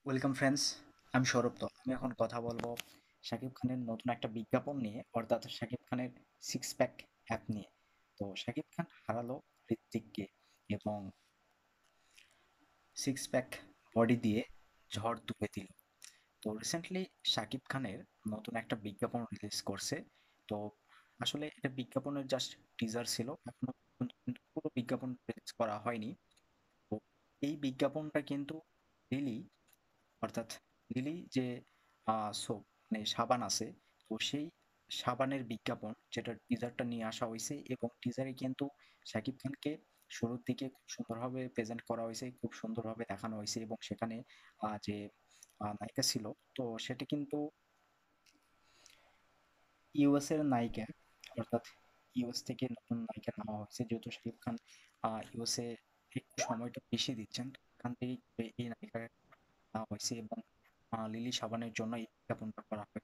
Welcome friends, আমি সৌরভ। তো আমি এখন কথা বলবো শাকিব খানের নতুন একটা বিজ্ঞাপন নিয়ে, অর্থাৎ শাকিব খানের সিক্স প্যাক অ্যাপ নিয়ে। তো শাকিব খান হারালো হৃতিককে এবং সিক্স প্যাক বডি দিয়ে ঝড় তুলে দিল। তো রিসেন্টলি শাকিব খানের নতুন একটা বিজ্ঞাপন রিলিজ করছে। তো আসলে এটা বিজ্ঞাপনের জাস্ট টিজার ছিল, এখনো পর্যন্ত কিন্তু পুরো বিজ্ঞাপন রিলিজ করা হয়নি। তো এই বিজ্ঞাপনটা কিন্তু রিলি অর্থাৎ লিলি যে সোপ মানে সাবান আছে, তো সেই সাবানের বিজ্ঞাপন যেটা টিজারটা নিয়ে আসা হয়েছে এবং টিজারে কিন্তু শাকিব খানকে শুরুর দিকে খুব সুন্দরভাবে প্রেজেন্ট করা হয়েছে, খুব সুন্দরভাবে দেখানো হয়েছে এবং সেখানে যে নায়িকা ছিল, তো সেটা কিন্তু ইউএস এর নায়িকা, অর্থাৎ ইউএস থেকে নতুন নায়িকা নেওয়া হয়েছে, যেহেতু শাকিব খান ইউএস এ একটু সময়টা বেশি দিচ্ছেন, তো এখান থেকে এই নায়িকা হয়েছে এবং লিলি সাবানের জন্য এই বিজ্ঞাপনটা করা হয়।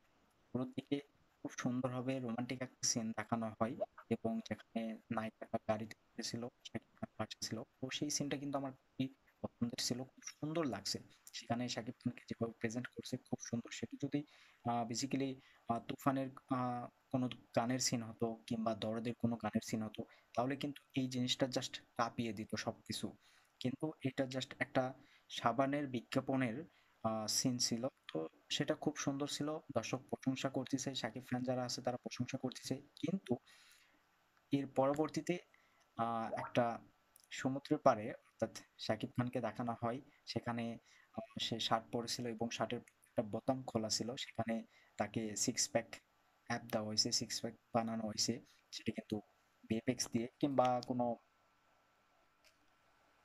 শুরুর দিকে খুব সুন্দরভাবে রোমান্টিক একটা সিন দেখানো হয় এবং যেখানে নায়িকাটা গাড়িতে উঠেছিল, শাকিব খান পাশে ছিল। তো সেই সিনটা কিন্তু আমার খুবই পছন্দের ছিল, খুব সুন্দর লাগছে। সেখানে শাকিব খানকে যেভাবে প্রেজেন্ট করছে খুব সুন্দর। সেটা যদি বেসিক্যালি তুফানের কোনো গানের সিন হতো কিংবা দরদের কোনো গানের সিন হতো, তাহলে কিন্তু এই জিনিসটা জাস্ট কাঁপিয়ে দিত সবকিছু। কিন্তু এটা জাস্ট একটা সাবানের বিজ্ঞাপনের সিন ছিল। তো সেটা খুব সুন্দর ছিল। দর্শক প্রশংসা করতেছে, শাকিব খান যারা আছে তারা প্রশংসা করতেছে। কিন্তু এর পরবর্তীতে একটা সমুদ্রের পাড়ে, অর্থাৎ শাকিব খানকে দেখানো হয় সেখানে সে শার্ট পরেছিল এবং শার্টের একটা বোতাম খোলা ছিল। সেখানে তাকে সিক্স প্যাক অ্যাপ দেওয়া হয়েছে, সিক্স প্যাক বানানো হয়েছে। সেটা কিন্তু ভিএফএক্স দিয়ে কিংবা কোনো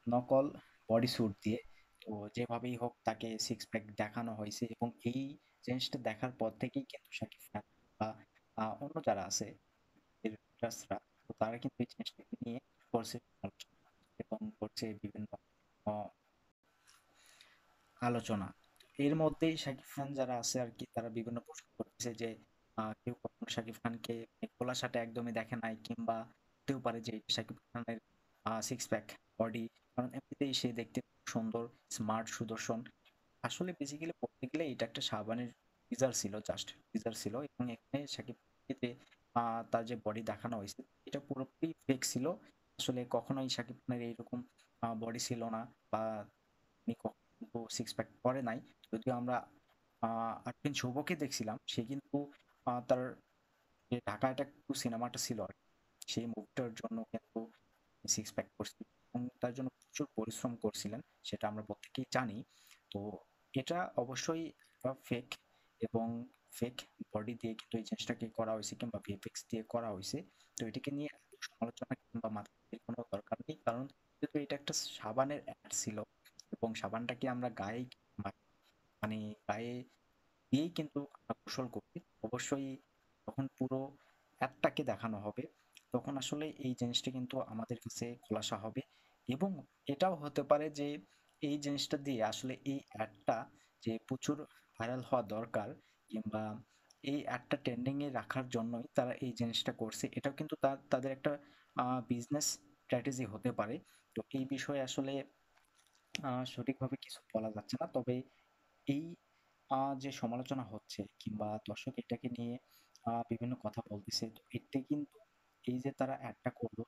নকল বডি স্যুট দিয়ে। তো যেভাবেই হোক তাকে সিক্স প্যাক দেখানো হয়েছে এবং এই জিনিসটা দেখার পর থেকেই কিন্তু শাকিব খান বা অন্য যারা আছে ক্রিকেটার্সরা, তো তারা কিন্তু এই জিনিসটাকে নিয়ে করছে আলোচনা এবং করছে বিভিন্ন আহ, আলোচনা। তো এর মধ্যেই শাকিব খান যারা আছে আর কি, তারা বিভিন্ন প্রশ্ন করতেছে যে কেউ কখনো শাকিব খানকে খোলা শার্টে একদমই দেখে নাই, কিংবা হতেও পারে যে এটা শাকিব খানের সিক্স প্যাক বডি, কারণ এমনিতেই সে দেখতে খুব সুন্দর, স্মার্ট, সুদর্শন। আসলে বেসিক্যালি বলতে গেলে এটা একটা সাবানের টিজার ছিল, জাস্ট টিজার ছিল এবং এখানে শাকিব খানকে যে তার যে বডি দেখানো হয়েছে এটা পুরোপুরি ফেক ছিল। আসলে কখনোই শাকিব খানের এইরকম বডি ছিল না, বা তিনি কখনো সিক্স প্যাক করে নাই। যদিও আমরা আরপিন শুভকে দেখছিলাম, সে কিন্তু তার যে ঢাকা অ্যাটাক টু সিনেমাটা ছিল আর কি, সেই মুভিটার জন্য কিন্তু সিক্স প্যাক করছিল এবং তার জন্য প্রচুর পরিশ্রম করছিলেন, সেটা আমরা প্রত্যেকেই জানি। তো এটা অবশ্যই একটা ফেক এবং ফেক বডি দিয়ে কিন্তু এই জিনিসটাকে করা হয়েছে কিংবা ভিএফএক্স দিয়ে করা হয়েছে। তো এটাকে নিয়ে এত সমালোচনা কিংবা মাথার কোনো দরকার নেই, কারণ যেহেতু এটা একটা সাবানের অ্যাড ছিল এবং সাবানটাকে আমরা গায়ে মানে গায়ে দিয়েই কিন্তু আমরা গোসল করি, অবশ্যই যখন পুরো অ্যাপটাকে দেখানো হবে তখন আসলে এই জিনিসটা কিন্তু আমাদের কাছে খোলাসা হবে। এবং এটাও হতে পারে যে এই জিনিসটা দিয়ে আসলে এই অ্যাডটা যে প্রচুর ভাইরাল হওয়া দরকার, কিংবা এই অ্যাডটা ট্রেন্ডিং এ রাখার জন্যই তারা এই জিনিসটা করছে, এটাও কিন্তু তাদের একটা বিজনেস স্ট্র্যাটেজি হতে পারে। তো এই বিষয়ে আসলে সঠিকভাবে কিছু বলা যাচ্ছে না, তবে এই যে সমালোচনা হচ্ছে কিংবা দর্শক এটাকে নিয়ে বিভিন্ন কথা বলতেছে, তো এতে কিন্তু এই যে তারা অ্যাডটা করলো,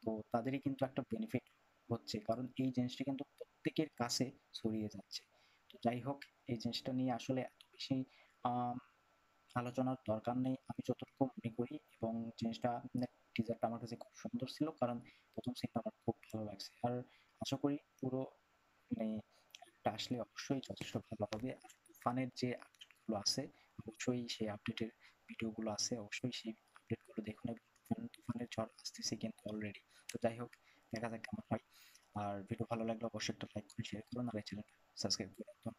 তো তাদেরই কিন্তু একটা বেনিফিট হচ্ছে, কারণ এই জিনিসটা কিন্তু প্রত্যেকের কাছে ছড়িয়ে যাচ্ছে। তো যাই হোক, এই জিনিসটা নিয়ে আসলে এত বেশি আম, আলোচনার দরকার নেই আমি যতটুকু মনে করি। এবং জিনিসটা টিজারটা আমার কাছে খুব সুন্দর ছিল, কারণ প্রথম সিনটা আমার খুব ভালো লাগছে। আর আশা করি পুরো মানে একটা আসলে অবশ্যই যথেষ্ট ভালো হবে। আর তুফানের যে আপডেটগুলো আছে, অবশ্যই সেই আপডেটের ভিডিওগুলো আছে, অবশ্যই সেই আপডেটগুলো দেখুন। এবং তুফানের ঝড় আসতেছে কিন্তু অলরেডি। তো যাই হোক, দেখা যাক কেমন হয়। আর ভিডিও ভালো লাগলে অবশ্যই একটা লাইক করুন, শেয়ার করুন আর এই চ্যানেলটা সাবস্ক্রাইব করে রাখুন।